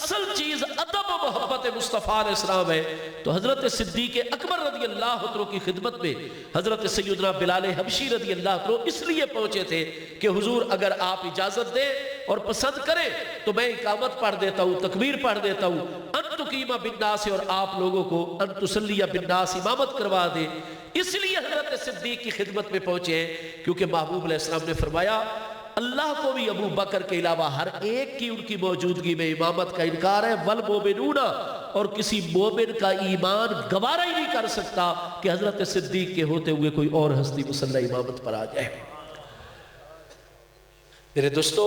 اصل چیز ادب و محبت مصطفیٰ علیہ السلام ہے، تو حضرت صدیق اکبر رضی اللہ عنہ کی خدمت میں حضرت سیدنا بلال حبشی رضی اللہ عنہ اس لیے پہنچے تھے کہ حضور اگر آپ اجازت دیں اور پسند کریں تو میں اقامت پڑھ دیتا ہوں، تکبیر پڑھ دیتا ہوں، ان تقیم بالناس، اور آپ لوگوں کو ان تصلی بالناس امامت کروا دیں۔ اس لیے حضرت صدیق کی خدمت میں پہنچے ہیں کیونکہ محبوب علیہ السلام نے فرمایا اللہ کو بھی ابو بکر کے علاوہ ہر ایک کی ان کی موجودگی میں امامت کا انکار ہے، والمومنون، اور کسی مومن کا ایمان گوارا ہی نہیں کر سکتا کہ حضرت صدیق کے ہوتے ہوئے کوئی اور ہستی مسلح امامت پر آ جائے۔ میرے دوستو،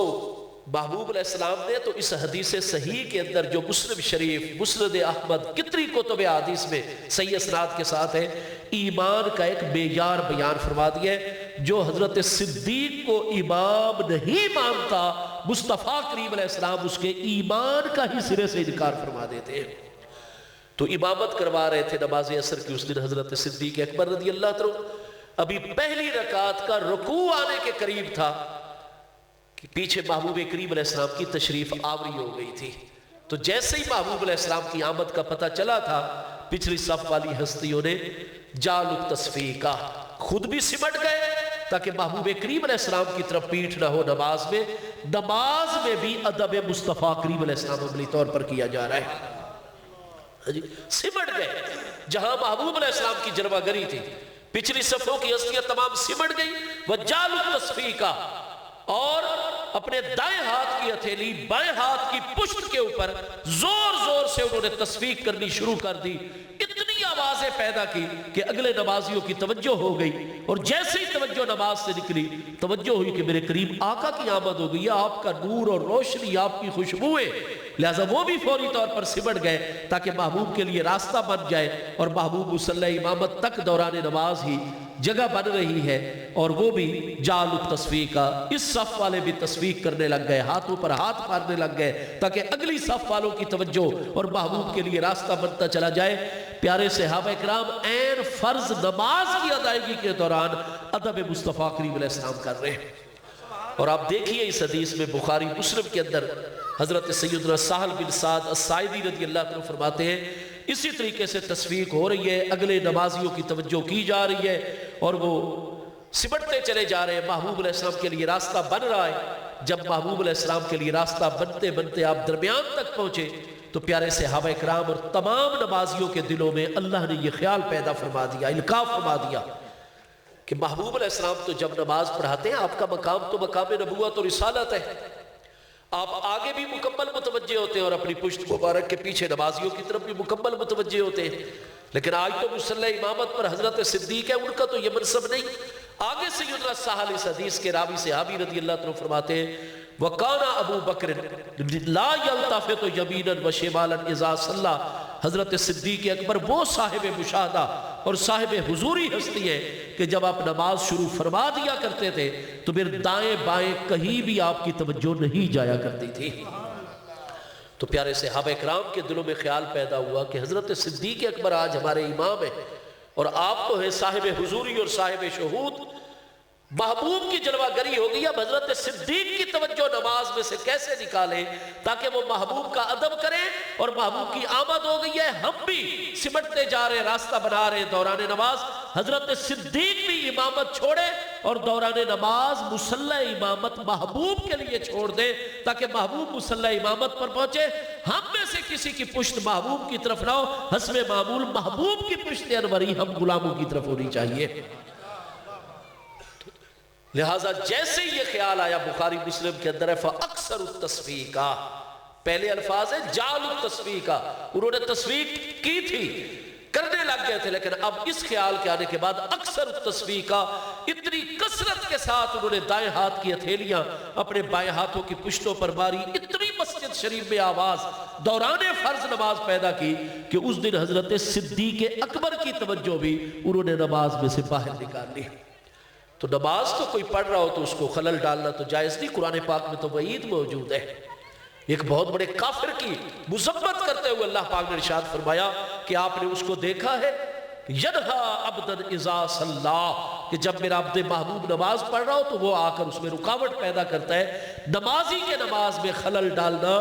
محبوب علیہ السلام نے تو اس حدیث صحیح کے اندر جو مسلم شریف، مسند احمد، کتنی کتب حدیث میں صحیح اسناد کے ساتھ ہے، ایمان کا ایک معیار بیان فرما دیا ہے۔ جو حضرت صدیق کو امام نہیں مانتا، مصطفیٰ کریم علیہ السلام اس کے ایمان کا ہی سرے سے انکار فرما دیتے ہیں۔ تو امامت کروا رہے تھے نماز عصر کی اس دن حضرت صدیق اکبر رضی اللہ عنہ۔ ابھی پہلی رکعت کا رکوع آنے کے قریب تھا کہ پیچھے محبوب کریم علیہ السلام کی تشریف آوری ہو گئی تھی۔ تو جیسے ہی محبوب علیہ السلام کی آمد کا پتہ چلا تھا، پچھلی صف والی ہستیوں نے جالو تصفیقہ، خود بھی سمٹ گئے تاکہ محبوب کریم علیہ السلام کی طرف پیٹھ نہ ہو نماز میں۔ نماز میں بھی ادب مصطفیٰ کریم علیہ السلام عملی طور پر کیا جا رہا ہے۔ سمٹ گئے، جہاں محبوب علیہ السلام کی جلوہ گری تھی، پچھلی صفوں کی ہستیاں تمام سمٹ گئی، وہ جالو تصفیقہ، اور اپنے دائیں ہاتھ کی ہتھیلی بائیں ہاتھ کی پشت کے اوپر زور زور سے انہوں نے تصفیق کرنی شروع کر دی۔ اتنی آوازیں پیدا کی کہ اگلے نمازیوں کی توجہ ہو گئی، اور جیسے ہی توجہ نماز سے نکلی، توجہ ہوئی کہ میرے قریب آقا کی آمد ہو گئی، آپ کا نور اور روشنی، آپ کی خوشبوئیں، لہذا وہ بھی فوری طور پر سمٹ گئے تاکہ محبوب کے لیے راستہ بن جائے، اور محبوب مصلی امامت تک دوران نماز ہی جگہ بن رہی ہے، اور وہ بھی جالو تصفیقہ، اس صف والے بھی تصفیق کرنے لگ گئے، ہاتھوں پر ہاتھ مارنے لگ گئے تاکہ اگلی صف والوں کی توجہ اور محبوب کے لیے راستہ بنتا چلا جائے۔ پیارے صحابہ کرام عین فرض نماز کی ادائیگی کے دوران ادب مصطفیٰ کریم علیہ السلام کر رہے ہیں۔ اور آپ دیکھیے اس حدیث میں بخاری مسلم کے اندر حضرت سیدنا سہل بن سعد الساعدی رضی اللہ عنہ فرماتے ہیں اسی طریقے سے تصفیق ہو رہی ہے، اگلے نمازیوں کی توجہ کی جا رہی ہے، اور وہ سمٹتے چلے جا رہے ہیں، محبوب علیہ السلام کے لیے راستہ بن رہا ہے۔ جب محبوب علیہ السلام کے لیے راستہ بنتے بنتے آپ درمیان تک پہنچے تو پیارے صحابہ کرام اور تمام نمازیوں کے دلوں میں اللہ نے یہ خیال پیدا فرما دیا، القاء فرما دیا کہ محبوب علیہ السلام تو جب نماز پڑھاتے ہیں، آپ کا مقام تو مقام نبوت اور رسالت ہے، آپ آگے بھی مکمل متوجہ ہوتے ہیں اور اپنی پشت مبارک کے پیچھے نمازیوں کی طرف بھی مکمل متوجہ ہوتے ہیں، لیکن آج تو مصلی امامت پر حضرت صدیق ہے، ان کا تو یہ منصب نہیں۔ آگے سیدنا سہل اس حدیث کے راوی صحابی رضی اللہ عنہ فرماتے ہیں وَقَانَ أَبُو بَكْرٍ لَا يَلْتَفِتُ يَمِينًا وَشِمَالًا إِذَا صَلَّى، حضرت صدیق اکبر وہ صاحب مشاہدہ اور صاحب حضوری ہستی ہے کہ جب آپ نماز شروع فرما دیا کرتے تھے تو پھر دائیں بائیں کہیں بھی آپ کی توجہ نہیں جایا کرتی تھی۔ تو پیارے صحابہ کرام کے دلوں میں خیال پیدا ہوا کہ حضرت صدیق اکبر آج ہمارے امام ہیں، اور آپ تو ہیں صاحب حضوری اور صاحب شہود، محبوب کی جلوہ گری ہو گئی، اب حضرت صدیق کی توجہ نماز میں سے کیسے نکالیں تاکہ وہ محبوب کا ادب کریں، اور محبوب کی آمد ہو گئی ہے، ہم بھی سمٹتے جا رہے ہیں، راستہ بنا رہے ہیں دوران نماز۔ حضرت صدیق بھی امامت چھوڑے اور دوران نماز مصلی امامت محبوب کے لیے چھوڑ دے تاکہ محبوب مصلی امامت پر پہنچے۔ ہم میں سے کسی کی پشت محبوب کی طرف نہ ہو، حسب معمول محبوب کی پشت انوری ہم غلاموں کی طرف ہونی چاہیے۔ لہٰذا جیسے یہ خیال آیا بخاری مسلم کے اندر ہے فَأَكْثَرُ التَّصْفِيقَ، پہلے الفاظ ہے جَعَلُ التَّصْفِيقَ، انہوں نے تصفیق کی تھی، کرنے لگ گئے تھے، لیکن اب اس خیال کے آنے کے بعد اکثر التسبیح، اتنی کثرت کے ساتھ انہوں نے دائیں ہاتھ کی ہتھیلیاں اپنے بائیں ہاتھوں کی پشتوں پر ماری، اتنی مسجد شریف میں آواز دوران فرض نماز پیدا کی کہ اس دن حضرت صدیق اکبر کی توجہ بھی انہوں نے نماز میں سے باہر نکال لی۔ تو نماز تو کوئی پڑھ رہا ہو تو اس کو خلل ڈالنا تو جائز نہیں، قرآن پاک میں تو وعید موجود ہے۔ ایک بہت بڑے کافر کی مذمت کرتے ہوئے اللہ پاک نے ارشاد فرمایا کہ آپ نے اس کو دیکھا ہے یَنْہَا عَبْدًا اِذَا صَلَّى، کہ جب میرا عبد محبوب نماز پڑھ رہا ہو تو وہ آ کر اس میں رکاوٹ پیدا کرتا ہے۔ نمازی کے نماز میں خلل ڈالنا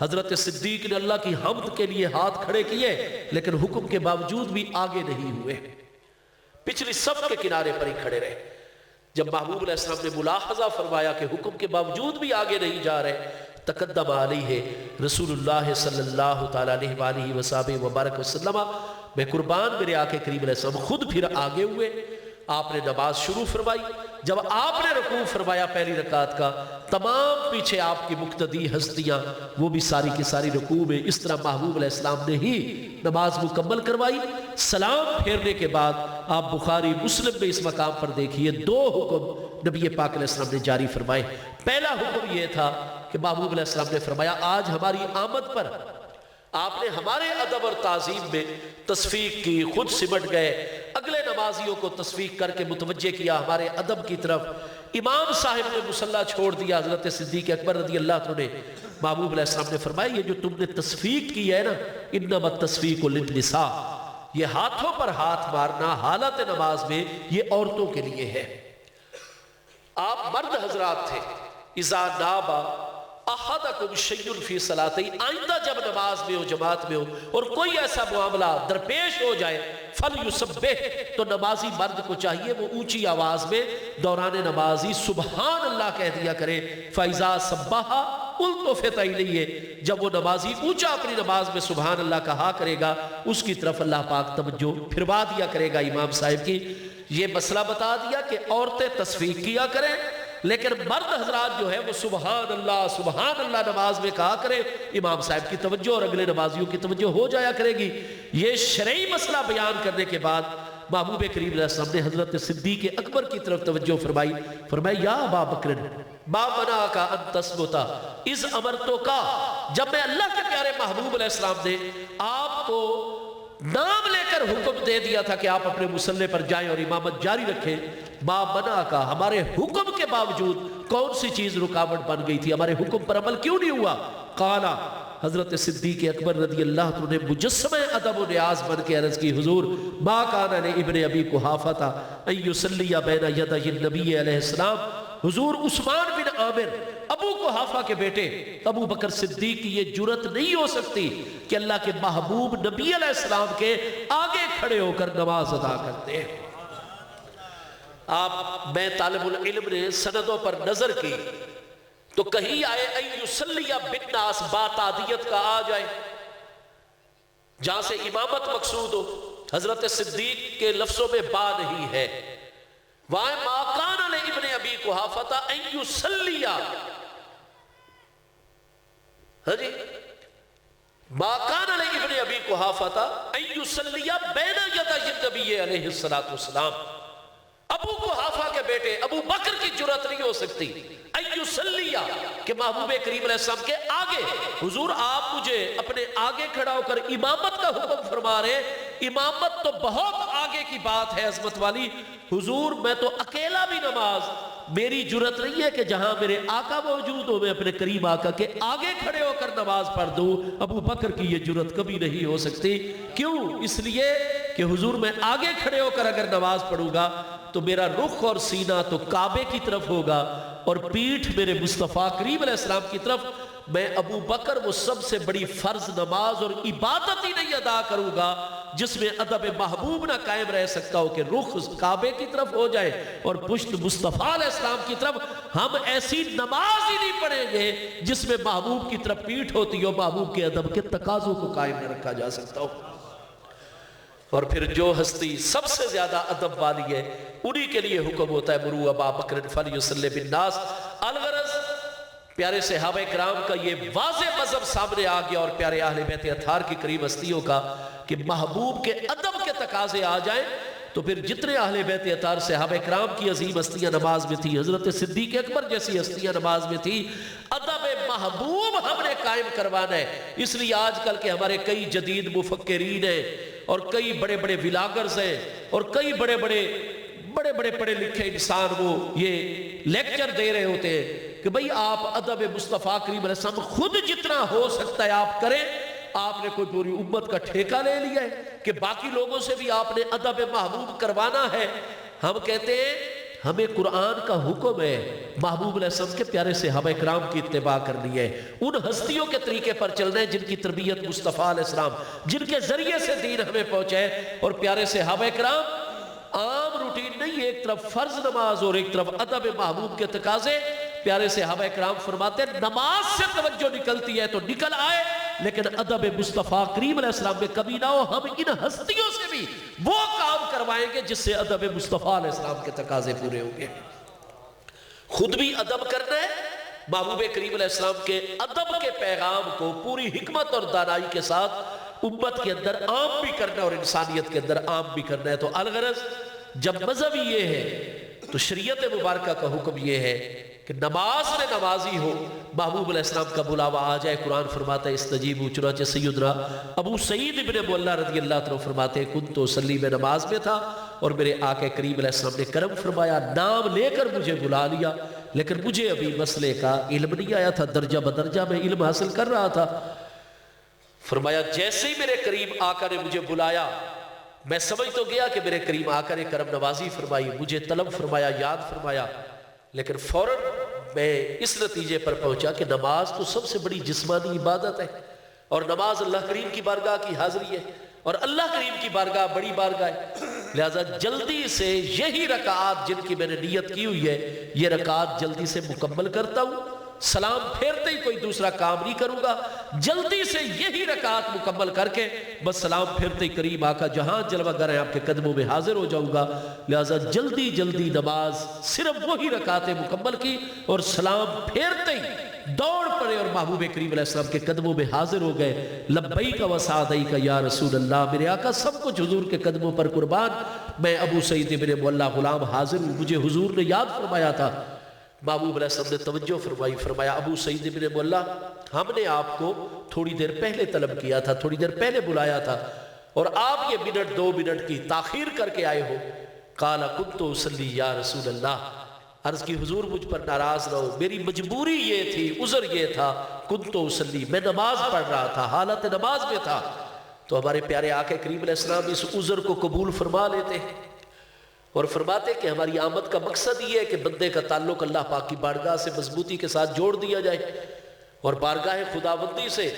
حضرت صدیق نے اللہ کی حمد کے لیے ہاتھ کھڑے کیے لیکن حکم کے باوجود بھی آگے نہیں ہوئے، پچھلی صف کے کنارے پر ہی کھڑے رہے۔ جب محبوب علیہ السلام نے ملاحظہ فرمایا کہ حکم کے باوجود بھی آگے نہیں جا رہے، تقدم علیہ رسول اللہ صلی اللہ تعالیٰ علیہ وآلہ وصحبہ وبارک وسلم، میں قربان میرے آقا کریم علیہ السلام خود پھر آگے ہوئے، آپ نے نماز شروع فرمائی۔ جب آپ نے رکوع فرمایا پہلی رکعت کا، تمام پیچھے آپ کی مقتدی ہستیاں وہ بھی ساری کی ساری رکوع میں اس طرح محبوب علیہ السلام نے ہی نماز مکمل کروائی۔ سلام پھیرنے کے بعد آپ بخاری مسلم میں اس مقام پر دیکھیے 2 حکم نبی پاک علیہ السلام نے جاری فرمائے۔ پہلا حکم یہ تھا کہ محبوب علیہ السلام نے فرمایا آج ہماری آمد پر آپ نے ہمارے ادب اور تعظیم میں تصفیق کی، خود سمٹ گئے، اگلے نمازیوں کو تصفیق کر کے متوجہ کیا ہمارے ادب کی طرف۔ امام صاحب نے مصلی چھوڑ دیا، حضرت صدیق اکبر رضی اللہ عنہ نے، محبوب علیہ السلام نے فرمایا یہ جو تم نے تصفیق کی ہے نا، انما التصفیق للنساء، یہ ہاتھوں پر ہاتھ مارنا حالت نماز میں یہ عورتوں کے لیے ہے۔ آپ مرد حضرات تھے، اذا نابا احدکم شیء فی صلاتہ، آئندہ جب نماز میں ہو، جماعت میں ہو اور کوئی ایسا معاملہ درپیش ہو جائے، فلیسبح، تو نمازی مرد کو چاہیے وہ اونچی آواز میں دوران نمازی سبحان اللہ کہہ دیا کرے۔ فاذا سبح التفت الیہ، جب وہ نمازی اونچا اپنی نماز میں سبحان اللہ کہا کرے گا، اس کی طرف اللہ پاک توجہ پھروا دیا کرے گا امام صاحب کی۔ یہ مسئلہ بتا دیا کہ عورتیں تصفیق کیا کریں لیکن مرد حضرات جو ہے وہ سبحان اللہ نماز میں کہا کرے، امام صاحب کی توجہ اور اگلے نمازیوں کی توجہ ہو جایا کرے گی۔ یہ شرعی مسئلہ بیان کرنے کے بعد محبوب کریم علیہ السلام نے حضرت صدیق اکبر کی طرف توجہ فرمائی، فرمایا یا ابا بکر ما منعک ان تثبت اذ امرتک، جب میں اللہ کے پیارے محبوب علیہ السلام نے آپ کو نام لے کر حکم دے دیا تھا کہ آپ اپنے مصلی پر جائیں اور امامت جاری رکھیں، ما منعک، ہمارے حکم کے باوجود کون سی چیز رکاوٹ بن گئی تھی، ہمارے حکم پر عمل کیوں نہیں ہوا؟ قالا، حضرت صدیق اکبر رضی اللہ عنہ نے مجسمہ ادب و نیاز بن کے عرض کی حضور ما کان لابن ابی قحافہ ان یصلی بین یدی النبی علیہ السلام، حضور عثمان بن عامر ابو قحافہ کے بیٹے ابو بکر صدیق کی یہ جرت نہیں ہو سکتی کہ اللہ کے محبوب نبی علیہ السلام کے آگے کھڑے ہو کر نماز ادا کرتے ہیں۔ آپ میں طالب العلم نے سندوں پر نظر کی تو کہیں آئے ان یصلی بالناس، با تعدیت کا آ جائے، جہاں سے امامت مقصود ہو، حضرت صدیق کے لفظوں میں با نہیں ہے، وہاں ما کان لابن ابی قحافہ ان یصلی، ہاں جی، ما کان لابن ابی قحافہ ان یصلی بین یدی النبی علیہ الصلوۃ والسلام، ابو قحافہ کے بیٹے ابو بکر کی جرت نہیں ہو سکتی ان یصلی کہ محبوب کریم علیہ السلام کے آگے، حضور آپ مجھے اپنے آگے کھڑا ہو کر امامت کا حکم فرما رہے، امامت تو بہت آگے کی بات ہے عظمت والی، حضور میں تو اکیلا بھی نماز، میری جرت نہیں ہے کہ جہاں میرے آقا موجود ہو میں اپنے کریم آقا کے آگے کھڑے ہو کر نماز پڑھ دوں، ابو بکر کی یہ جرت کبھی نہیں ہو سکتی۔ کیوں؟ اس لیے کہ حضور میں آگے کھڑے ہو کر اگر نماز پڑھوں گا تو میرا رخ اور سینہ تو کعبے کی طرف ہوگا اور پیٹھ میرے مصطفیٰ کریم علیہ السلام کی طرف، میں ابو بکر وہ سب سے بڑی فرض نماز اور عبادت ہی نہیں ادا کروں گا جس میں ادب محبوب نہ قائم رہ سکتا ہو کہ رخ کعبے کی طرف ہو جائے اور پشت مصطفیٰ علیہ السلام کی طرف، ہم ایسی نماز ہی نہیں پڑھیں گے جس میں محبوب کی طرف پیٹھ ہوتی ہو، محبوب کے ادب کے تقاضوں کو قائم نہ رکھا جا سکتا ہو۔ اور پھر جو ہستی سب سے زیادہ ادب والی ہے انہی کے لیے حکم ہوتا ہے مروا ابا بکر فلیصلی بالناس۔ الغرض پیارے صحابہ کرام کا یہ واضح مذہب سامنے آ گیا اور پیارے اہل بیت اطہار کی قریب ہستیوں کا کہ محبوب کے ادب کے تقاضے آ جائیں تو پھر جتنے اہل بیت اطہار صحابہ کرام کی عظیم ہستیاں نماز میں تھی، حضرت صدیق اکبر جیسی ہستیاں نماز میں تھی، ادب محبوب ہم نے قائم کروانا ہے۔ اس لیے آج کل کے ہمارے کئی جدید مفکرین ہیں اور کئی بڑے بڑے ولاگرز ہیں اور کئی بڑے بڑے پڑھے لکھے انسان وہ یہ لیکچر دے رہے ہوتے ہیں کہ بھئی آپ ادب مصطفیٰ کریم علیہ السلام خود جتنا ہو سکتا ہے آپ کریں، آپ نے کوئی پوری امت کا ٹھیکہ لے لیا ہے کہ باقی لوگوں سے بھی آپ نے ادب محبوب کروانا ہے۔ ہم کہتے ہیں ہمیں قرآن کا حکم ہے محبوب علیہ السلام کے پیارے صحابہ کرام کی اتباع کرنی ہے، ان ہستیوں کے طریقے پر چلنا ہے جن کی تربیت مصطفیٰ علیہ السلام، جن کے ذریعے سے دین ہمیں پہنچا ہے۔ اور پیارے صحابہ کرام عام روٹین نہیں، ایک طرف فرض نماز اور ایک طرف ادب محبوب کے تقاضے۔ پیارے صحابہ کرام فرماتے ہیں نماز سے توجہ نکلتی ہے تو نکل آئے، لیکن ادب مصطفیٰ کریم علیہ السلام میں کبھی نہ ہو۔ ہم ان ہستیوں سے بھی وہ کام کروائیں گے جس سے ادب مصطفیٰ علیہ السلام کے تقاضے پورے ہوں گے۔ خود بھی ادب کرنا ہے، محبوب کریم علیہ السلام کے ادب کے پیغام کو پوری حکمت اور دانائی کے ساتھ امت کے اندر عام بھی کرنا اور انسانیت کے اندر عام بھی کرنا ہے۔ تو الغرض جب مذہب یہ ہے تو شریعت مبارکہ کا حکم یہ ہے کہ نماز میں نمازی ہو، محبوب علیہ السلام کا بلاوا آ جائے۔ قرآن فرماتا ہے استجیبوا، چنانچہ سیدنا ابو سعید ابن معلہ رضی اللہ عنہ فرماتے ہیں کنت اصلی، میں نماز میں تھا اور میرے آقا کریم علیہ السلام نے کرم فرمایا، نام لے کر مجھے بلا لیا، لیکن مجھے ابھی مسئلے کا علم نہیں آیا تھا، درجہ بدرجہ میں علم حاصل کر رہا تھا۔ فرمایا جیسے ہی میرے کریم آقا نے مجھے بلایا میں سمجھ تو گیا کہ میرے کریم آقا نے کرم نوازی فرمائی، مجھے طلب فرمایا، یاد فرمایا، لیکن فوراً میں اس نتیجے پر پہنچا کہ نماز تو سب سے بڑی جسمانی عبادت ہے، اور نماز اللہ کریم کی بارگاہ کی حاضری ہے، اور اللہ کریم کی بارگاہ بڑی بارگاہ ہے، لہذا جلدی سے یہی رکعات جن کی میں نے نیت کی ہوئی ہے یہ رکعات جلدی سے مکمل کرتا ہوں، سلام پھیرتے ہی کوئی دوسرا کام نہیں کروں گا، جلدی سے یہی رکعات مکمل کر کے بس سلام پھیرتے ہی کریم آقا جہاں جلوہ گر ہیں آپ کے قدموں میں حاضر ہو جاؤں گا۔ لہذا جلدی جلدی نماز صرف وہی رکعتیں مکمل کی اور سلام پھیرتے ہی دوڑ پڑے اور محبوب کریم علیہ السلام کے قدموں میں حاضر ہو گئے۔ لبیک و سعدیک یا رسول اللہ، میرے آقا سب کچھ حضور کے قدموں پر قربان، میں ابو سعید ابن معلہ غلام حاضر ہوں، مجھے حضور نے یاد فرمایا تھا۔ محبوب علیہ السلام نے توجہ فرمائی، فرمایا ابو سعید ابن معلہ ہم نے آپ کو تھوڑی دیر پہلے طلب کیا تھا، تھوڑی دیر پہلے بلایا تھا، اور آپ یہ منٹ دو منٹ کی تاخیر کر کے آئے ہو۔ قال کنت اصلی یا رسول اللہ، عرض کی حضور مجھ پر ناراض نہ ہو، میری مجبوری یہ تھی، عذر یہ تھا، کنت اصلی میں نماز پڑھ رہا تھا، حالت نماز میں تھا۔ تو ہمارے پیارے آقا کریم علیہ السلام اس عذر کو قبول فرما لیتے ہیں اور فرماتے کہ ہماری آمد کا مقصد یہ ہے کہ بندے کا تعلق اللہ پاک کی بارگاہ سے مضبوطی کے ساتھ جوڑ دیا جائے، اور بارگاہ خداوندی سے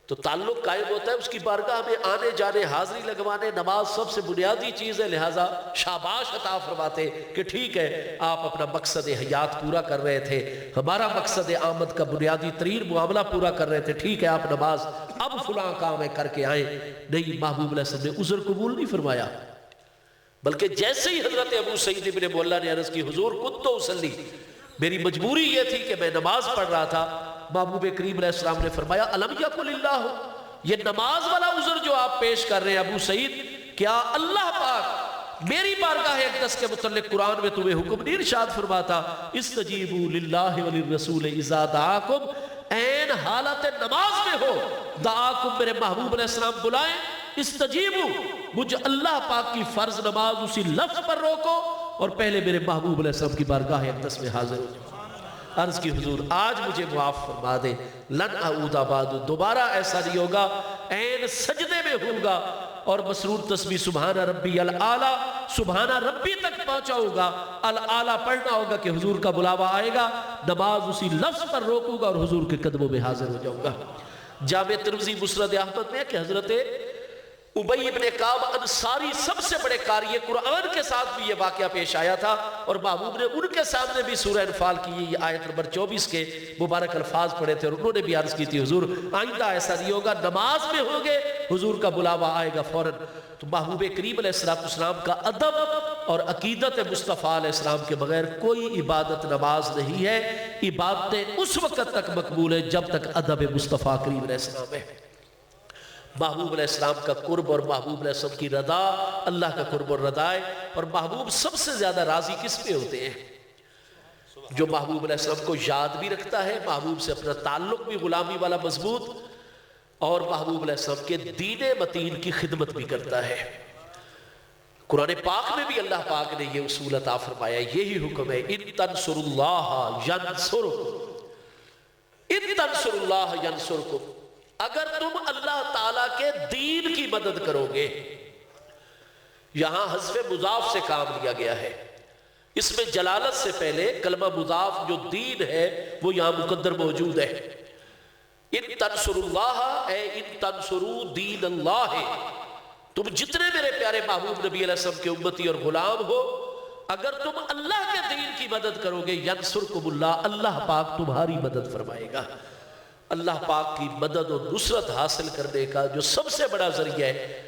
تو تعلق قائم ہوتا ہے، اس کی بارگاہ میں آنے جانے، حاضری لگوانے، نماز سب سے بنیادی چیز ہے، لہٰذا شاباش عطا فرماتے کہ ٹھیک ہے آپ اپنا مقصد حیات پورا کر رہے تھے، ہمارا مقصد آمد کا بنیادی ترین معاملہ پورا کر رہے تھے، ٹھیک ہے آپ نماز اب فلاں کام ہے کر کے آئیں۔ نہیں، محبوب علیہ السلام نے عذر قبول نہیں فرمایا، بلکہ جیسے ہی حضرت ابو سعید ابن معلہ نے عرض کی حضور کنت اصلی، میری مجبوری یہ تھی کہ میں نماز پڑھ رہا تھا، محبوب کریم علیہ السلام نے فرمایا الم یقل اللہ، یہ نماز والا عذر جو آپ پیش کر رہے ہیں ابو سعید، کیا اللہ پاک میری بارگاہ اقدس کے متعلق قرآن میں تمہیں حکم نہیں ارشاد فرماتا استجیبوا للہ وللرسول اذا دعاکم، این حالت نماز میں ہو دعاکم، میرے محبوب علیہ السلام بلائیں، استجیبوا، مجھ اللہ پاک کی فرض نماز اسی لفظ پر روکو اور پہلے میرے محبوب علیہ السلام کی بارگاہ اقدس میں حاضر ہو جاؤ۔ عرض کی حضور آج مجھے معاف فرما دے، لن اعود بعد، دوبارہ ایسا نہیں ہوگا، عین سجدے میں ہوگا اور مسرور تسبیح سبحان ربی العالی، سبحان ربی تک پہنچا ہوگا، العالی پڑھنا ہوگا کہ حضور کا بلاوا آئے گا، نماز اسی لفظ پر روکوں گا اور حضور کے قدموں میں حاضر ہو جاؤں گا۔ جامع ترمذی مسند احمد میں کہ حضرت ابی ابن کعب انصاری سب سے بڑے قاری قرآن کے ساتھ بھی یہ واقعہ پیش آیا تھا، اور محبوب نے ان کے سامنے بھی سورہ انفال کی یہ آیت نمبر 24 کے مبارک الفاظ پڑھے تھے، اور انہوں نے بھی عرض کی تھی حضور آئندہ ایسا نہیں ہوگا، نماز میں ہوگے حضور کا بلاوا آئے گا فوراً۔ تو محبوب کریم علیہ السلام کا ادب اور عقیدت مصطفیٰ علیہ السلام کے بغیر کوئی عبادت نماز نہیں ہے، عبادتیں اس وقت تک مقبول ہیں جب تک ادب مصطفیٰ کریم علیہ السلام ہے۔ محبوب علیہ السلام کا قرب اور محبوب علیہ السلام کی رضا اللہ کا قرب اور رضا ہے، اور محبوب سب سے زیادہ راضی کس پہ ہوتے ہیں؟ جو محبوب علیہ السلام کو یاد بھی رکھتا ہے، محبوب سے اپنا تعلق بھی غلامی والا مضبوط، اور محبوب علیہ السلام کے دین متین کی خدمت بھی کرتا ہے۔ قرآن پاک میں بھی اللہ پاک نے یہ اصول عطا فرمایا، یہی حکم ہے ان تنصروا اللہ ینصرکم، ان تنصروا اللہ ینصرکم، اگر تم اللہ تعالیٰ کے دین کی مدد کرو گے، یہاں حذف مضاف سے کام لیا گیا ہے، اس میں جلالت سے پہلے کلمہ مضاف جو دین ہے وہ یہاں مقدر موجود ہے. ان تنصروا اللہ اے ان تنصروا دین اللہ، تم جتنے میرے پیارے محبوب نبی علیہ السلام کے امتی اور غلام ہو، اگر تم اللہ کے دین کی مدد کرو گے ینصرکم اللہ، اللہ پاک تمہاری مدد فرمائے گا. اللہ پاک کی مدد اور نصرت حاصل کرنے کا جو سب سے بڑا ذریعہ ہے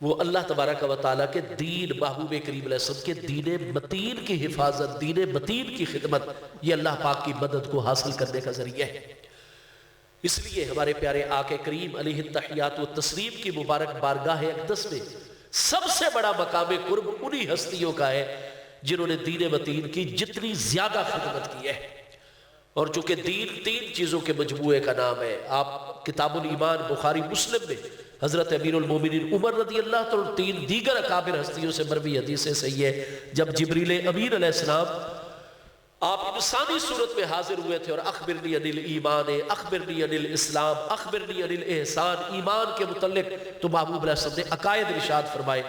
وہ اللہ تبارک و تعالیٰ کے دین، محبوب کریم علیہ السلام کے دین متین کی حفاظت، دین متین کی خدمت، یہ اللہ پاک کی مدد کو حاصل کرنے کا ذریعہ ہے. اس لیے ہمارے پیارے آقا کریم علیہ التحیات و تسلیم کی مبارک بارگاہ اقدس میں سب سے بڑا مقام قرب انہی ہستیوں کا ہے جنہوں نے دین متین کی جتنی زیادہ خدمت کی ہے. اور چونکہ دین 3 چیزوں کے مجموعے کا نام ہے، آپ کتاب الایمان بخاری مسلم میں حضرت امیر المومنین عمر رضی اللہ تعالیٰ اور 3 دیگر اکابر ہستیوں سے مروی حدیث صحیح ہے، جب جبریل امین علیہ السلام آپ انسانی صورت میں حاضر ہوئے تھے اور اخبرنی عن الایمان، اخبرنی عن الاسلام، اخبرنی عن الاحسان، ایمان کے متعلق تو محبوب علیہ السلام نے عقائد ارشاد فرمائے.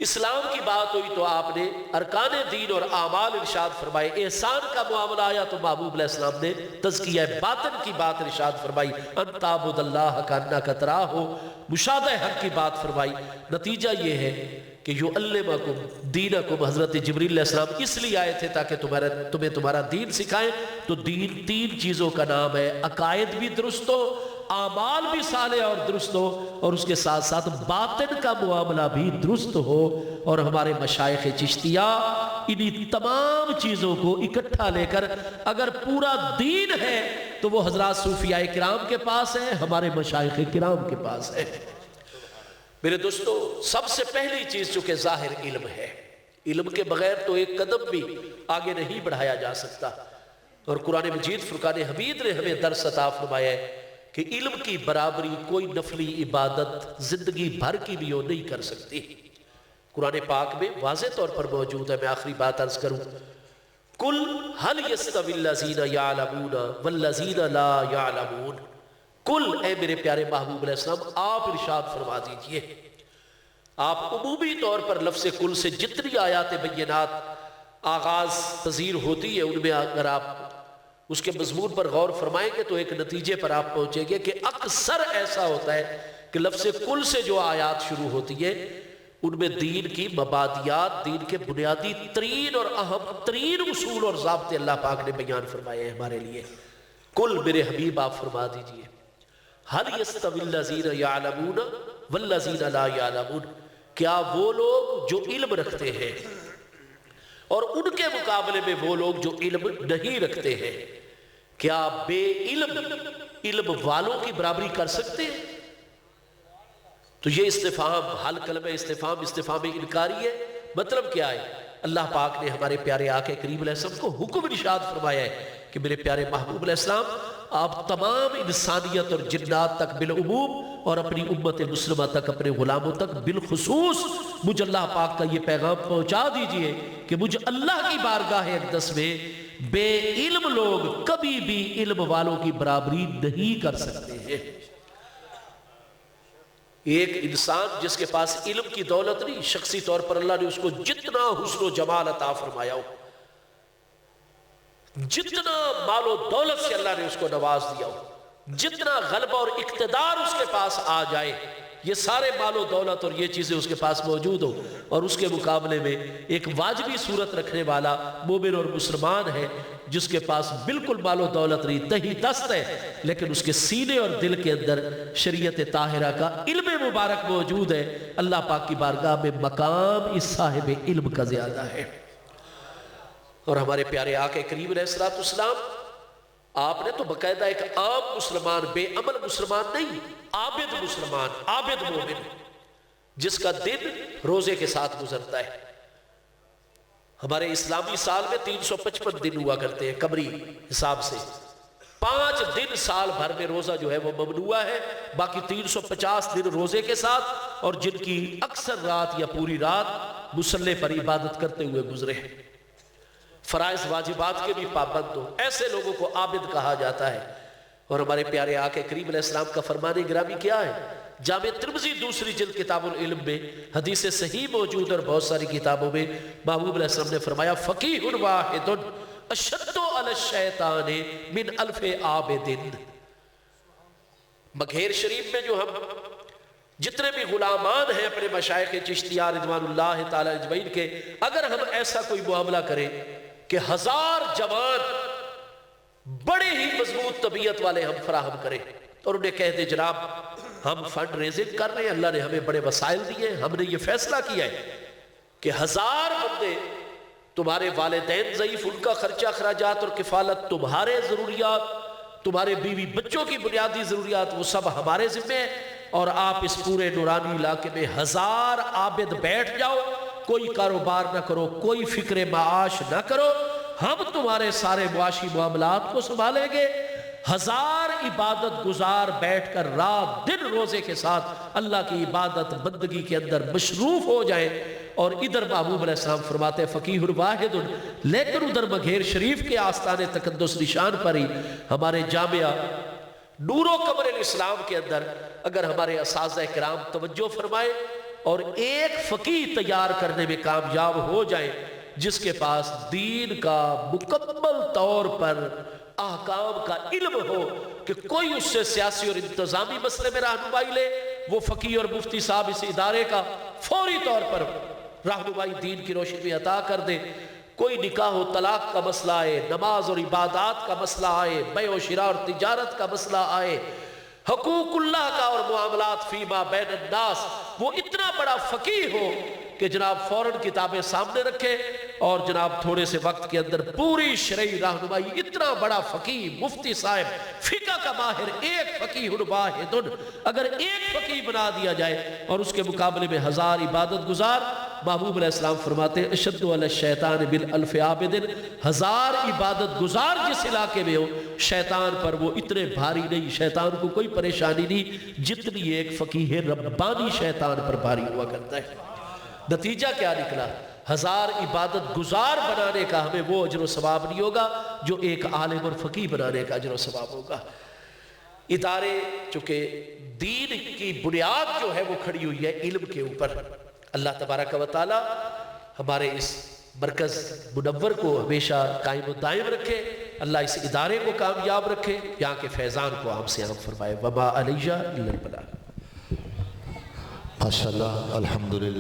اسلام کی بات ہوئی تو آپ نے ارکان دین اور اعمال ارشاد فرمائے. احسان کا معاملہ آیا تو محبوب علیہ السلام نے تزکیہ باطن کی بات ارشاد فرمائی، ان تعبد اللہ کانک تراہ، مشاہدہ حق کی بات فرمائی. نتیجہ یہ ہے کہ یعلمکم دینکم، حضرت جبریل علیہ السلام اس لیے آئے تھے تاکہ تمہیں تمہارا دین سکھائیں. تو دین 3 چیزوں کا نام ہے، عقائد بھی درست ہو، اعمال بھی صالح اور درست ہو، اور اس کے ساتھ ساتھ باطن کا معاملہ بھی درست ہو. اور ہمارے مشائخ چشتیہ انہی تمام چیزوں کو اکٹھا لے کر اگر پورا دین ہے تو وہ حضرات صوفیاء کرام کے پاس ہے، ہمارے مشائخ کرام کے پاس ہے. میرے دوستو، سب سے پہلی چیز چونکہ ظاہر علم ہے، علم کے بغیر تو ایک قدم بھی آگے نہیں بڑھایا جا سکتا. اور قرآن مجید فرقان حمید نے ہمیں درس عطا فرمایا ہے کہ علم کی برابری کوئی نفلی عبادت زندگی بھر کی بھی وہ نہیں کر سکتی. قرآن پاک میں واضح طور پر موجود ہے. میں آخری بات عرض کروں، قل هل يستوي الذين يعلمون والذين لا يعلمون. قل، اے میرے پیارے محبوب علیہ السلام آپ ارشاد فرما دیجئے. آپ عمومی طور پر لفظ قل سے جتنی آیات بینات آغاز پذیر ہوتی ہے ان میں اگر آپ اس کے مضمون پر غور فرمائیں گے تو ایک نتیجے پر آپ پہنچیں گے کہ اکثر ایسا ہوتا ہے کہ لفظ کل سے جو آیات شروع ہوتی ہے ان میں دین کی مبادیات، دین کے بنیادی ترین اور اہم ترین اصول اور ضابطے اللہ پاک نے بیان فرمائے ہیں ہمارے لیے. کل میرے حبیب آپ فرما دیجئے، هل يستوي الذين يعلمون والذين لا يعلمون، کیا وہ لوگ جو علم رکھتے ہیں اور ان کے مقابلے میں وہ لوگ جو علم نہیں رکھتے ہیں، کیا بے علم والوں کی برابری کر سکتے ہیں؟ تو یہ استفہام، حل کلمہ استفہام انکاری ہے. مطلب کیا ہے؟ اللہ پاک نے ہمارے پیارے آقا کریم علیہ السلام کو حکم ارشاد فرمایا ہے کہ میرے پیارے محبوب علیہ السلام آپ تمام انسانیت اور جنات تک بالعموم اور اپنی امت مسلمہ تک، اپنے غلاموں تک بالخصوص مجھ اللہ پاک کا یہ پیغام پہنچا دیجئے کہ مجھ اللہ کی بارگاہ اقدس میں بے علم لوگ کبھی بھی علم والوں کی برابری نہیں کر سکتے ہیں. ایک انسان جس کے پاس علم کی دولت نہیں، شخصی طور پر اللہ نے اس کو جتنا حسن و جمال عطا فرمایا ہو، جتنا مال و دولت سے اللہ نے اس کو نواز دیا ہو، جتنا غلبہ اور اقتدار اس کے پاس آ جائے، یہ سارے مال و دولت اور یہ چیزیں اس کے پاس موجود ہو، اور اس کے مقابلے میں ایک واجبی صورت رکھنے والا مومن اور مسلمان ہے جس کے پاس بالکل مال و دولت نہیں، تہی دست ہے، لیکن اس کے سینے اور دل کے اندر شریعت طاہرہ کا علم مبارک موجود ہے. اللہ پاک کی بارگاہ میں مقام اس صاحب علم کا زیادہ ہے. اور ہمارے پیارے آقا کریم علیہ السلام، آپ نے تو باقاعدہ ایک عام مسلمان، بے عمل مسلمان نہیں، عابد مسلمان، عابد مومن جس کا دن روزے کے ساتھ گزرتا ہے. ہمارے اسلامی سال میں 355 دن ہوا کرتے ہیں قمری حساب سے. 5 دن سال بھر میں روزہ جو ہے وہ ممنوع ہے، باقی 350 دن روزے کے ساتھ، اور جن کی اکثر رات یا پوری رات مصلی پر عبادت کرتے ہوئے گزرے ہیں. فرائض واجبات کے بھی پابند ہو، ایسے لوگوں کو عابد کہا جاتا ہے. اور ہمارے پیارے آقا کریم علیہ السلام کا فرمان گرامی کیا ہے؟ جامع ترمذی دوسری جلد کتاب العلم میں حدیث صحیح موجود اور بہت ساری کتابوں میں محبوب علیہ السلام نے فرمایا فقیہ واحد اشد علی الشیطان من الف عابد. مگھیر شریف میں جو ہم جتنے بھی غلامان ہیں اپنے مشائخ چشتیہ رضوان اللہ تعالی اجمعین کے، اگر ہم ایسا کوئی معاملہ کریں کہ 1000 جوان بڑے ہی مضبوط طبیعت والے ہم فراہم کریں اور انہیں کہہ دیں جناب ہم فنڈ ریزنگ کر رہے ہیں، اللہ نے ہمیں بڑے وسائل دیے ہیں، ہم نے یہ فیصلہ کیا ہے کہ 1000 بندے، تمہارے والدین ضعیف، ان کا خرچہ اخراجات اور کفالت، تمہارے ضروریات، تمہارے بیوی بچوں کی بنیادی ضروریات، وہ سب ہمارے ذمہ ہیں، اور آپ اس پورے نورانی علاقے میں 1000 عابد بیٹھ جاؤ، کوئی کاروبار نہ کرو، کوئی فکر معاش نہ کرو، ہم تمہارے سارے معاشی معاملات کو سنبھالیں گے. 1000 عبادت گزار بیٹھ کر رات دن روزے کے ساتھ اللہ کی عبادت بندگی کے اندر مشروف ہو جائیں. اور ادھر محبوب علیہ السلام فرماتے ہیں فقیہ واحد، لیکن ادھر مگھیر شریف کے آستان تقدس نشان پر ہی ہمارے جامعہ نور و قمر الاسلام کے اندر اگر ہمارے اساتذہ کرام توجہ فرمائے اور ایک فقیہ تیار کرنے میں کامیاب ہو جائیں جس کے پاس دین کا مکمل طور پر احکام کا علم ہو کہ کوئی اس سے سیاسی اور انتظامی مسئلے میں رہنمائی لے، وہ فقیہ اور مفتی صاحب اس ادارے کا فوری طور پر رہنمائی دین کی روشنی میں عطا کر دے. کوئی نکاح و طلاق کا مسئلہ آئے، نماز اور عبادات کا مسئلہ آئے، بیع و شراء اور تجارت کا مسئلہ آئے، حقوق اللہ کا اور معاملات فیما بین الناس، وہ اتنا بڑا فقیہ ہو کہ جناب فوراً کتابیں سامنے رکھے اور جناب تھوڑے سے وقت کے اندر پوری شرعی رہنمائی. اتنا بڑا فقیہ مفتی صاحب فقہ کا ماہر، ایک فقیہ واحد، اگر ایک فقیہ بنا دیا جائے اور اس کے مقابلے میں 1000 عبادت گزار، محبوب علیہ السلام فرماتے ہیں اشد علی الشیطان بالالف عابد، 1000 عبادت گزار جس علاقے میں ہو شیطان پر وہ اتنے بھاری نہیں، شیطان کو کوئی پریشانی نہیں جتنی ایک فقیہ ربانی شیطان پر بھاری ہوا کرتا ہے. نتیجہ کیا نکلا؟ 1000 عبادت گزار بنانے کا ہمیں وہ اجر و ثواب نہیں ہوگا جو ایک عالم اور فقیہ بنانے کا اجر و ثواب ہوگا. ادارے چونکہ دین کی بنیاد جو ہے وہ کھڑی ہوئی ہے علم کے اوپر. اللہ تبارک و تعالی ہمارے اس مرکز منور کو ہمیشہ قائم و دائم رکھے، اللہ اس ادارے کو کامیاب رکھے، یہاں کے فیضان کو عام سے عام فرمائے. وما علیہ الا البلاغ. ماشاءاللہ، الحمدللہ.